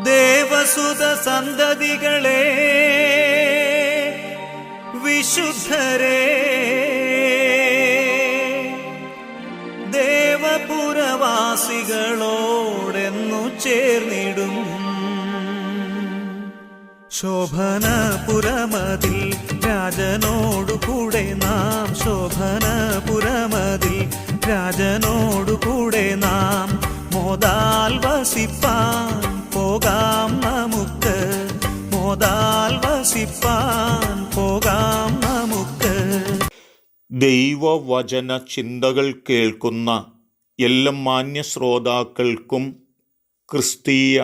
ദേവസുത സന്തതികളെ, വിശുദ്ധരെ, ദേവപുരവാസികളോടെന്നു ചേർന്നിടും. ശോഭനപുരമതിൽ രാജനോടുകൂടെ നാം, ശോഭനപുരമതിൽ രാജനോടുകൂടെ നാം മോദാൽ വസിപ്പാൻ പോകാം നമുക്ക്, മോദാൽ വസിപ്പാൻ പോകാം നമുക്ക്. ദൈവവചന ചിന്തകൾ കേൾക്കുന്ന എല്ലാ മാന്യ ശ്രോതാക്കൾക്കും ക്രിസ്തീയ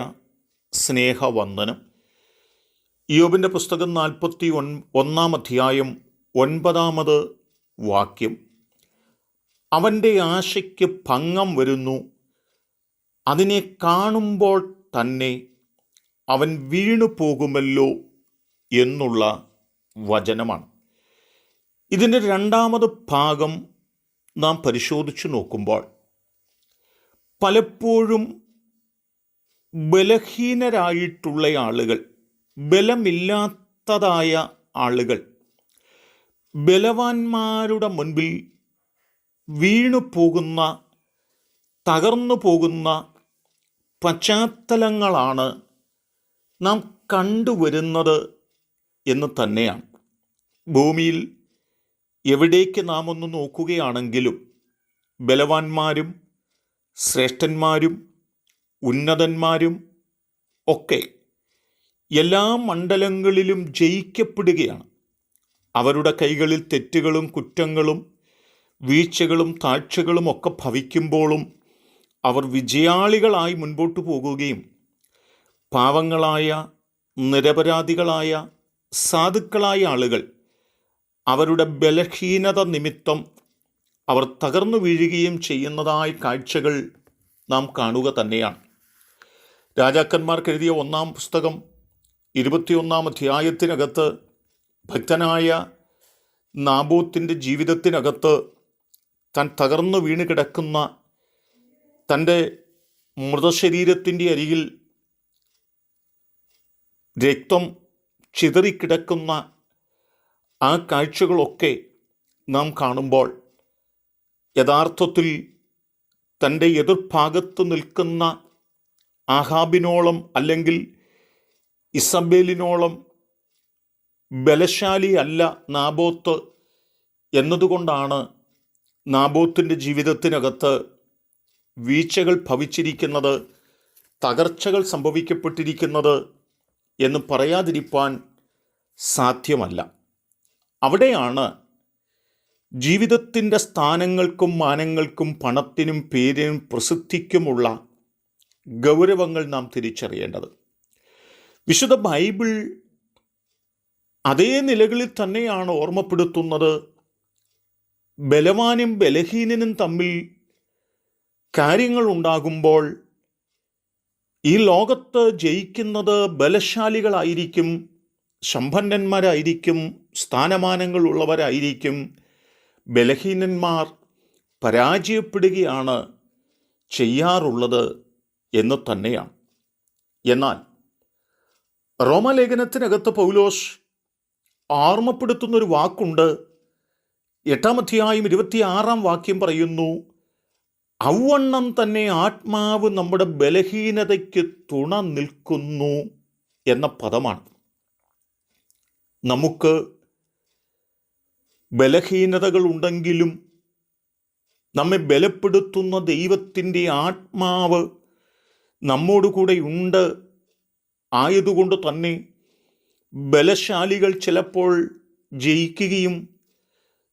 സ്നേഹവന്ദനം. ഇയ്യോബിൻ്റെ പുസ്തകം 41 അധ്യായം 9 വാക്യം. അവൻ്റെ ആശയ്ക്ക് ഭംഗം വരുന്നു, അതിനെ കാണുമ്പോൾ തന്നെ അവൻ വീണു പോകുമല്ലോ എന്നുള്ള വചനമാണ്. ഇതിൻ്റെ രണ്ടാമത് ഭാഗം നാം പരിശോധിച്ചു നോക്കുമ്പോൾ പലപ്പോഴും ബലഹീനരായിട്ടുള്ള ആളുകൾ, ബലമില്ലാത്തതായ ആളുകൾ ബലവാന്മാരുടെ മുൻപിൽ വീണു പോകുന്ന, തകർന്നു പോകുന്ന പശ്ചാത്തലങ്ങളാണ് നാം കണ്ടുവരുന്നത് എന്ന് തന്നെയാണ്. ഭൂമിയിൽ എവിടേക്ക് നാം ഒന്ന് നോക്കുകയാണെങ്കിലും ബലവാന്മാരും ശ്രേഷ്ഠന്മാരും ഉന്നതന്മാരും ഒക്കെ എല്ലാ മണ്ഡലങ്ങളിലും ജയിക്കപ്പെടുകയാണ്. അവരുടെ കൈകളിൽ തെറ്റുകളും കുറ്റങ്ങളും വീഴ്ചകളും താഴ്ചകളും ഒക്കെ ഭവിക്കുമ്പോഴും അവർ വിജയാളികളായി മുൻപോട്ട് പോകുകയും പാവങ്ങളായ നിരപരാധികളായ സാധുക്കളായ ആളുകൾ അവരുടെ ബലഹീനത നിമിത്തം അവർ തകർന്നു വീഴുകയും ചെയ്യുന്നതായ കാഴ്ചകൾ നാം കാണുക തന്നെയാണ്. രാജാക്കന്മാർക്ക് എഴുതിയ 1 പുസ്തകം 21 അധ്യായത്തിനകത്ത് ഭക്തനായ നാബോത്തിൻ്റെ ജീവിതത്തിനകത്ത് താൻ തകർന്നു വീണ് കിടക്കുന്ന തൻ്റെ മൃതശരീരത്തിൻ്റെ അരികിൽ രക്തം ചിതറിക്കിടക്കുന്ന ആ കാഴ്ചകളൊക്കെ നാം കാണുമ്പോൾ യഥാർത്ഥത്തിൽ തൻ്റെ എതിർഭാഗത്ത് നിൽക്കുന്ന ആഹാബിനോളം അല്ലെങ്കിൽ ഇസബേലിനോളം ബലശാലി അല്ല നാബോത്ത് എന്നതുകൊണ്ടാണ് നാബോത്തിൻ്റെ ജീവിതത്തിനകത്ത് വീഴ്ചകൾ ഭവിച്ചിരിക്കുന്നത്, തകർച്ചകൾ സംഭവിക്കപ്പെട്ടിരിക്കുന്നത് എന്ന് പറയാതിരിക്കാൻ സാധ്യമല്ല. അവിടെയാണ് ജീവിതത്തിൻ്റെ സ്ഥാനങ്ങൾക്കും മാനങ്ങൾക്കും പണത്തിനും പേരിനും പ്രസിദ്ധിക്കുമുള്ള ഗൗരവങ്ങൾ നാം തിരിച്ചറിയേണ്ടത്. വിശുദ്ധ ബൈബിൾ അതേ നിലകളിൽ തന്നെയാണ് ഓർമ്മപ്പെടുത്തുന്നത്. ബലവാനും ബലഹീനനും തമ്മിൽ കാര്യങ്ങൾ ഉണ്ടാകുമ്പോൾ ഈ ലോകത്ത് ജയിക്കുന്നത് ബലശാലികളായിരിക്കും, സമ്പന്നന്മാരായിരിക്കും, സ്ഥാനമാനങ്ങളുള്ളവരായിരിക്കും. ബലഹീനന്മാർ പരാജയപ്പെടുകയാണ് ചെയ്യാറുള്ളത് എന്ന് തന്നെയാണ്. എന്നാൽ റോമാലേഖനത്തിനകത്ത് പൗലോസ് ഓർമ്മപ്പെടുത്തുന്നൊരു വാക്കുണ്ട്. 8 അധ്യായം 26 വാക്യം പറയുന്നു, ഔവണ്ണം തന്നെ ആത്മാവ് നമ്മുടെ ബലഹീനതയ്ക്ക് തുണ നിൽക്കുന്നു എന്ന പദമാണ്. നമുക്ക് ബലഹീനതകളുണ്ടെങ്കിലും നമ്മെ ബലപ്പെടുത്തുന്ന ദൈവത്തിൻ്റെ ആത്മാവ് നമ്മോടുകൂടെ ഉണ്ട്. ആയതുകൊണ്ട് തന്നെ ബലശാലികൾ ചിലപ്പോൾ ജയിക്കുകയും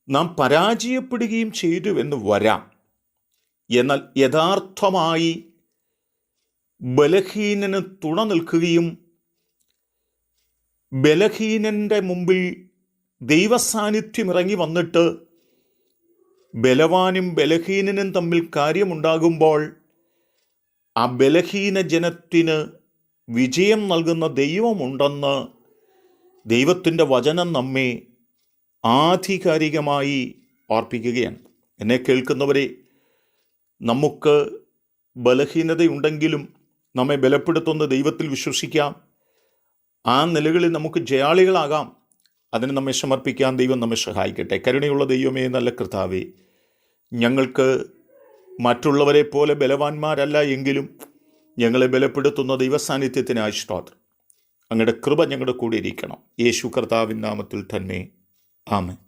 നാം പരാജയപ്പെടുകയും ചെയ്തുവെന്ന് വരാം. എന്നാൽ യഥാർത്ഥമായി ബലഹീനന് തുണ നിൽക്കുകയും ബലഹീനൻ്റെ മുമ്പിൽ ദൈവസാന്നിധ്യം ഇറങ്ങി വന്നിട്ട് ബലവാനും ബലഹീനനും തമ്മിൽ കാര്യമുണ്ടാകുമ്പോൾ ആ ബലഹീന ജനത്തിന് വിജയം നൽകുന്ന ദൈവമുണ്ടെന്ന് ദൈവത്തിൻ്റെ വചനം നമ്മെ ആധികാരികമായി ഓർപ്പിക്കുകയാണ്. എന്നെ കേൾക്കുന്നവരെ, നമുക്ക് ബലഹീനതയുണ്ടെങ്കിലും നമ്മെ ബലപ്പെടുത്തുന്ന ദൈവത്തിൽ വിശ്വസിക്കാം. ആ നിലകളിൽ നമുക്ക് ജയാളികളാകാം. അതിന് നമ്മെ സമർപ്പിക്കാൻ ദൈവം നമ്മെ സഹായിക്കട്ടെ. കരുണയുള്ള ദൈവമേ, നല്ല കർത്താവേ, ഞങ്ങൾക്ക് മറ്റുള്ളവരെ പോലെ ബലവാന്മാരല്ല എങ്കിലും ഞങ്ങളെ ബലപ്പെടുത്തുന്ന ദൈവസാന്നിധ്യത്തിനായി സ്തോത്രം. അങ്ങയുടെ കൃപ ഞങ്ങളുടെ കൂടെ ഇരിക്കണം. യേശു കർത്താവിൻ നാമത്തിൽ തന്നെ ആമേൻ.